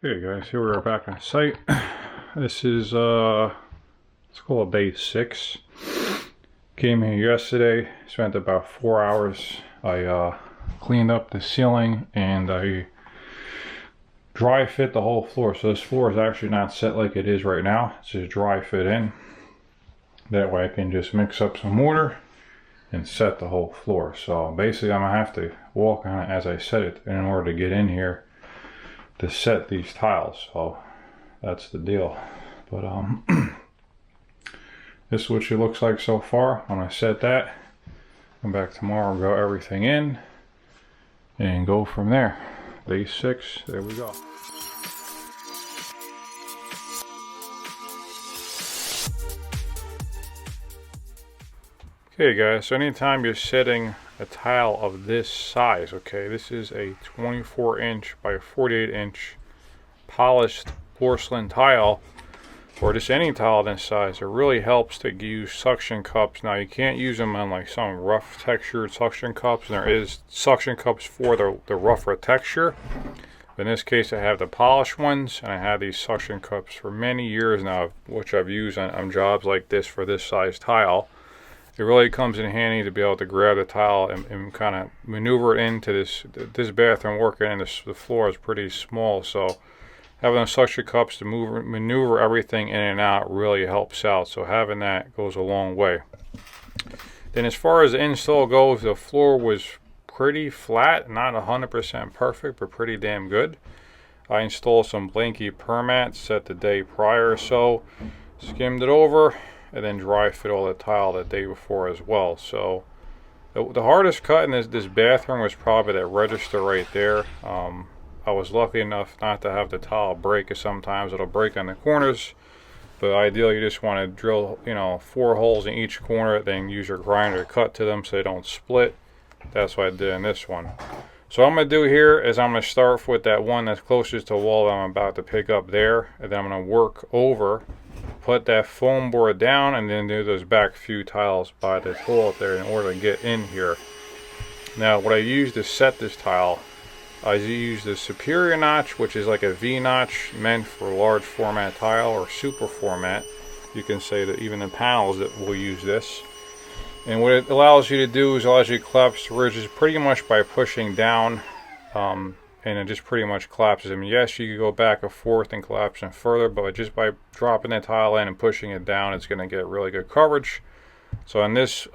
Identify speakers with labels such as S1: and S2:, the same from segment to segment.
S1: Hey guys, here we are back on site. This is it's called day 6. Came here yesterday, spent about 4 hours. I cleaned up the ceiling and I dry fit the whole floor. So this floor is actually not set like it is right now. It's just dry fit in. That way I can just mix up some mortar and set the whole floor. So basically I'm gonna have to walk on it as I set it in order to get in here to set these tiles. So that's the deal. But this is what she looks like so far. I'm gonna set that, come back tomorrow, go everything in and go from there. Day 6, there we go. Okay guys, so anytime you're setting a tile of this size, okay, this is a 24 inch by 48 inch polished porcelain tile, or just any tile this size, it really helps to use suction cups. Now you can't use them on like some rough textured suction cups, and there is suction cups for the rougher texture. In this case I have the polished ones, and I have these suction cups for many years now, which I've used on jobs like this for this size tile. It really comes in handy to be able to grab the tile and kind of maneuver it into this bathroom working, and the floor is pretty small, so having those suction cups to maneuver everything in and out really helps out. So having that goes a long way. Then as far as the install goes, the floor was pretty flat, not 100% perfect, but pretty damn good. I installed some blanky permats set the day prior or so, skimmed it over, and then dry fit all the tile the day before as well. So the hardest cut in this bathroom was probably that register right there. I was lucky enough not to have the tile break, because sometimes it'll break on the corners, but ideally you just want to drill 4 holes in each corner, then use your grinder to cut to them so they don't split. That's what I did in this one. So what I'm going to do here is I'm going to start with that one that's closest to the wall that I'm about to pick up there, and then I'm going to work over, put that foam board down, and then do those back few tiles by the toilet there in order to get in here. Now what I use to set this tile, I use the superior notch, which is like a V notch meant for large format tile or super format. You can say that even the panels that will use this. And what it allows you to do is allows you to collapse the ridges pretty much by pushing down, and it just pretty much collapses them. Yes, you could go back and forth and collapse them further, but just by dropping the tile in and pushing it down, it's going to get really good coverage. So on this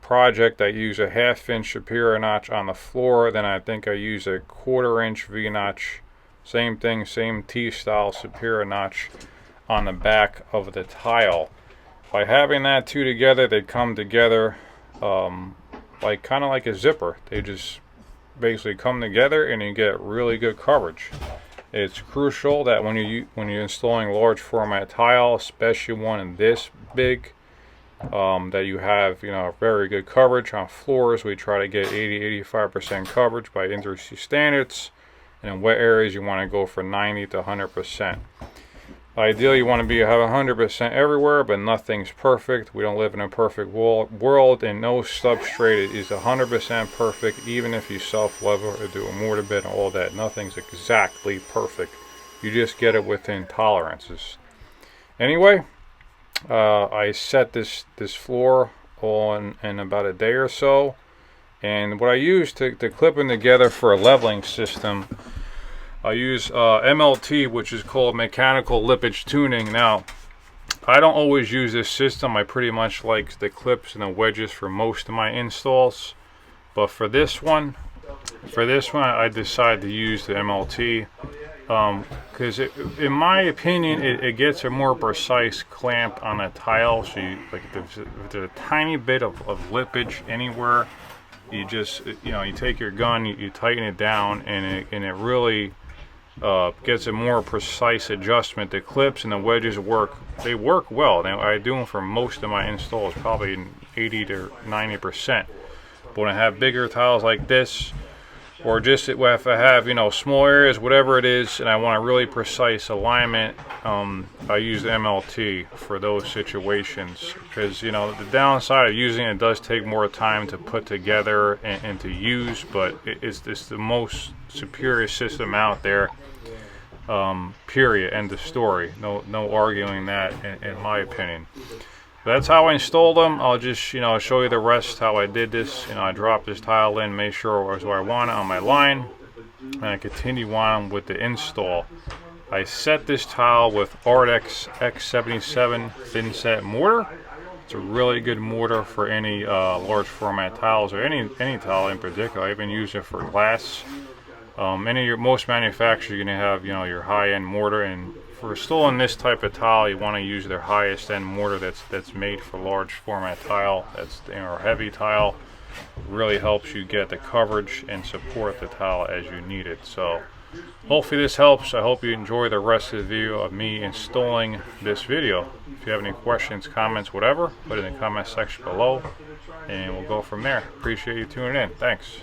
S1: project I use a 1/2 inch superior notch on the floor, then I think I use a 1/4 inch V notch, same thing, same T-style superior notch on the back of the tile. By having that two together, they come together like kind of like a zipper. They just basically come together and you get really good coverage. It's crucial that when you're installing large format tile, especially one this big, that you have very good coverage. On floors we try to get 80-85% coverage by industry standards, and in wet areas you want to go for 90 to 100%. Ideally you want to have 100% everywhere, but nothing's perfect. We don't live in a perfect world, and no substrate is 100% perfect. Even if you self-level or do a mortar bed and all that, nothing's exactly perfect. You just get it within tolerances. Anyway, I set this floor on in about a day or so, and what I use to clip them together for a leveling system, I use MLT, which is called mechanical lippage tuning. Now I don't always use this system. I pretty much like the clips and the wedges for most of my installs, but for this one I decided to use the MLT because in my opinion it gets a more precise clamp on a tile. So if there's a tiny bit of lippage anywhere, you just you take your gun, you tighten it down, and it really gets a more precise adjustment. The clips and the wedges work well. Now I do them for most of my installs, probably 80 to 90%. But when I have bigger tiles like this, or just if I have small areas, whatever it is, and I want a really precise alignment, I use the MLT for those situations, because the downside of using it does take more time to put together and to use, but it's the most superior system out there. period, end of story. No arguing that in my opinion. That's how I installed them. I'll just, show you the rest how I did this. I dropped this tile in, made sure it was where I want it on my line, and I continue on with the install. I set this tile with Ardex X77 thin set mortar. It's a really good mortar for any large format tiles, or any tile in particular. I even use it for glass. Most manufacturers, you're gonna have your high-end mortar, and for installing this type of tile, you want to use their highest end mortar that's made for large format tile. That's heavy tile. Really helps you get the coverage and support the tile as you need it. So hopefully this helps. I hope you enjoy the rest of the video of me installing this video. If you have any questions, comments, whatever, put it in the comment section below, and we'll go from there. Appreciate you tuning in. Thanks.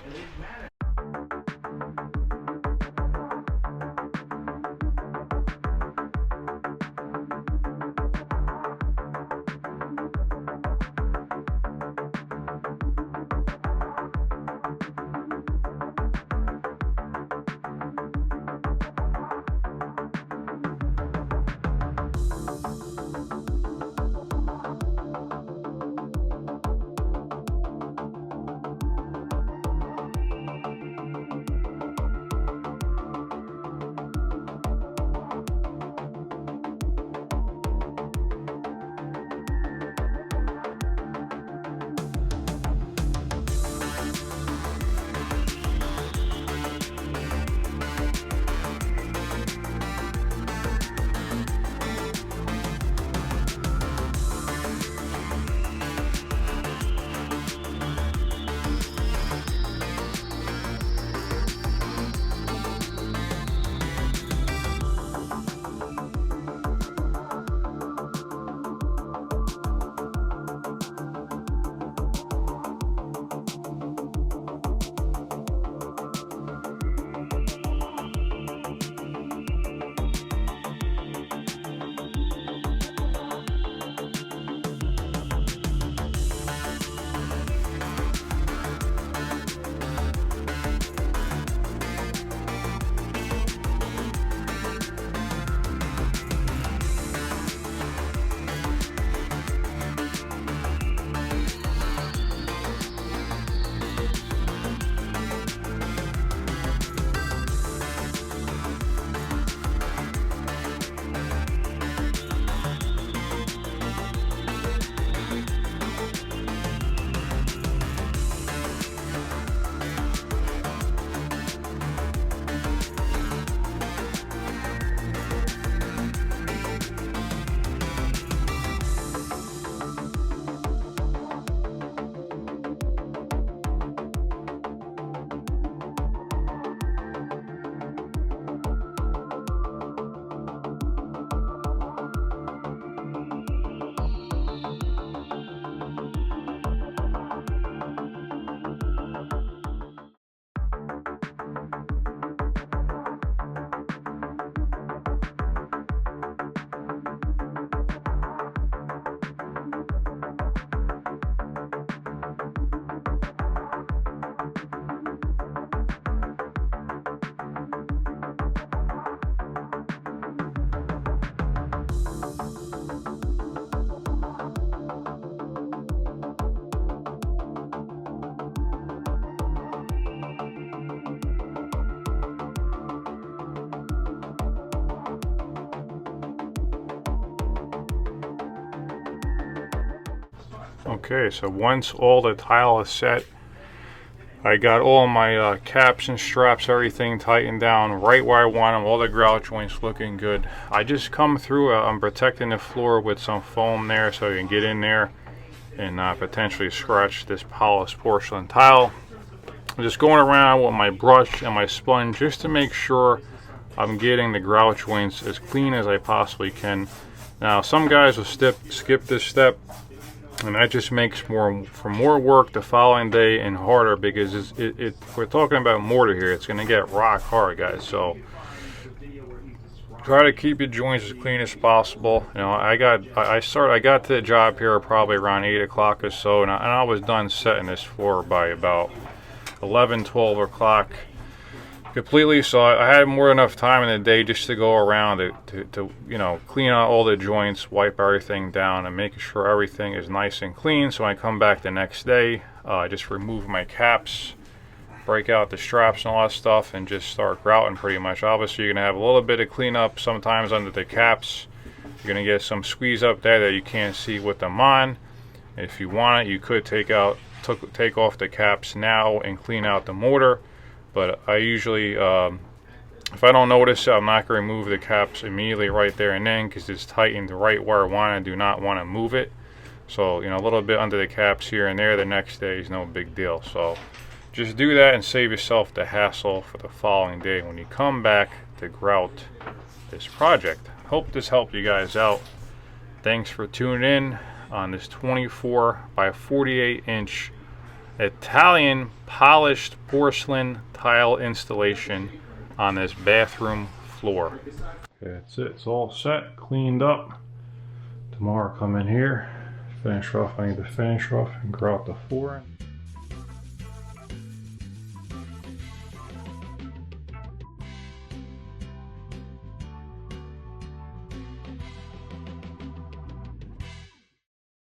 S1: Okay, so once all the tile is set, I got all my caps and straps, everything tightened down right where I want them, all the grout joints looking good. I just come through, I'm protecting the floor with some foam there so you can get in there and potentially scratch this polished porcelain tile. I'm just going around with my brush and my sponge just to make sure I'm getting the grout joints as clean as I possibly can. Now some guys will skip this step, and that just makes for more work the following day and harder, because we're talking about mortar here. It's going to get rock hard, guys. So try to keep your joints as clean as possible. You know, I got to the job here probably around 8 o'clock or so, and I was done setting this floor by about 11, 12 o'clock. completely. So I had more than enough time in the day just to go around to you know, clean out all the joints, wipe everything down, and making sure everything is nice and clean. So when I come back the next day, just remove my caps, break out the straps and all that stuff, and just start grouting pretty much. Obviously you're gonna have a little bit of cleanup sometimes under the caps. You're gonna get some squeeze up there that you can't see with them on. If you want it, you could take off the caps now and clean out the motor. But I usually, if I don't notice it, I'm not going to remove the caps immediately right there and then, because it's tightened right where I want. I do not want to move it. So, you know, a little bit under the caps here and there the next day is no big deal. So just do that and save yourself the hassle for the following day when you come back to grout this project. Hope this helped you guys out. Thanks for tuning in on this 24 by 48 inch Italian polished porcelain tile installation on this bathroom floor. Okay, that's it. It's all set, cleaned up. Tomorrow come in here, finish off. I need to finish off and grout the floor.